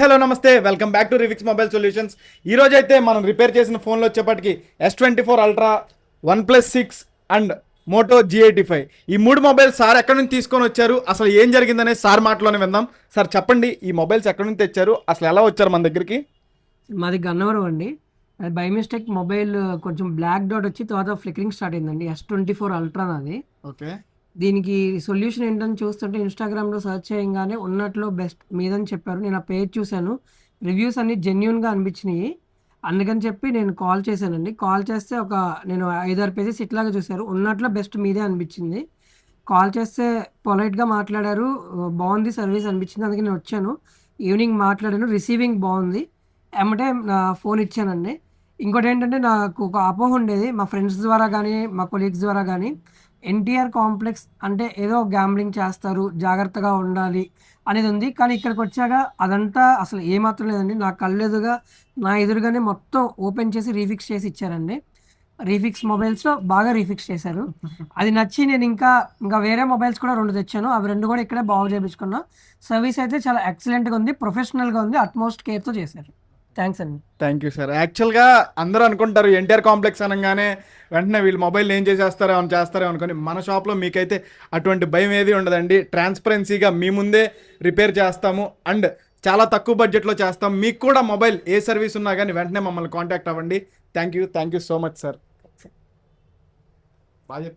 Hello నమస్తే, welcome back to Revix mobile solutions. ఈ రోజు అయితే మనం రిపేర్ చేసిన ఫోన్లో వచ్చేప్పటికి S24 ultra, OnePlus 6 and Moto G85 ఈ మూడు మొబైల్స్ సార్ ఎక్కడి నుంచి తీసుకొని వచ్చారు, అసలు ఏం జరిగిందనే సార్ మాటలోనే విందాం. సార్ చెప్పండి, ఈ మొబైల్స్ ఎక్కడి నుంచి తెచ్చారు, అసలు ఎలా వచ్చారు మన దగ్గరికి? మాది గన్నవరం అండి. అది బై మిస్టేక్ మొబైల్ కొంచెం బ్లాక్ డాట్ వచ్చి తర్వాత ఫ్లికరింగ్ స్టార్ట్ అయిందండి. S24 అల్ట్రా నాది. ఓకే, దీనికి సొల్యూషన్ ఏంటని చూస్తుంటే ఇన్స్టాగ్రామ్లో సెర్చ్ చేయగానే ఉన్నట్లో బెస్ట్ మీదని చెప్పారు. నేను ఆ పేజ్ చూశాను, రివ్యూస్ అన్ని జెన్యున్గా అనిపించినాయి. అందుకని చెప్పి నేను కాల్ చేశానండి. కాల్ చేస్తే నేను 5-6 పేజెస్ ఇట్లాగా చూశారు, ఉన్నట్లో బెస్ట్ మీదే అనిపించింది. కాల్ చేస్తే పొలైట్గా మాట్లాడారు, బాగుంది సర్వీస్ అనిపించింది. అందుకే నేను వచ్చాను, ఈవినింగ్ మాట్లాడాను, రిసీవింగ్ బాగుంది. ఎమ్మటే నా ఫోన్ ఇచ్చానండి. ఇంకోటి ఏంటంటే నాకు ఒక అపోహ ఉండేది, మా ఫ్రెండ్స్ ద్వారా కానీ మా కొలీగ్స్ ద్వారా కానీ, ఎన్టీఆర్ కాంప్లెక్స్ అంటే ఏదో గ్యాంబ్లింగ్ చేస్తారు, జాగ్రత్తగా ఉండాలి అనేది ఉంది. కానీ ఇక్కడికి వచ్చాక అదంతా అసలు ఏమాత్రం లేదండి. నా కళ్ళెదురుగా నా ఎదురుగానే మొత్తం ఓపెన్ చేసి రీఫిక్స్ చేసి ఇచ్చారండి. రీఫిక్స్ మొబైల్స్లో బాగా రీఫిక్స్ చేశారు. అది నచ్చి నేను ఇంకా వేరే మొబైల్స్ కూడా 2 తెచ్చాను. అవి 2 కూడా ఇక్కడే బాగు చేయించుకున్నా. సర్వీస్ అయితే చాలా ఎక్సలెంట్గా ఉంది, ప్రొఫెషనల్గా ఉంది, అట్మోస్ట్ కేర్తో చేశారు. థ్యాంక్స్ అండి. Thank you sir. యాక్చువల్గా అందరూ అనుకుంటారు ఎన్టీఆర్ కాంప్లెక్స్ అనగానే వెంటనే వీళ్ళు మొబైల్ ఏం చేసేస్తారో అని చేస్తారో అనుకొని, మన షాప్లో మీకైతే అటువంటి భయం ఏది ఉండదండి. ట్రాన్స్పరెన్సీగా మీ ముందే రిపేర్ చేస్తాము అండ్ చాలా తక్కువ బడ్జెట్లో చేస్తాం. మీకు కూడా మొబైల్ ఏ సర్వీస్ ఉన్నా కానీ వెంటనే మమ్మల్ని కాంటాక్ట్ అవ్వండి. Thank you so much sir. బాగా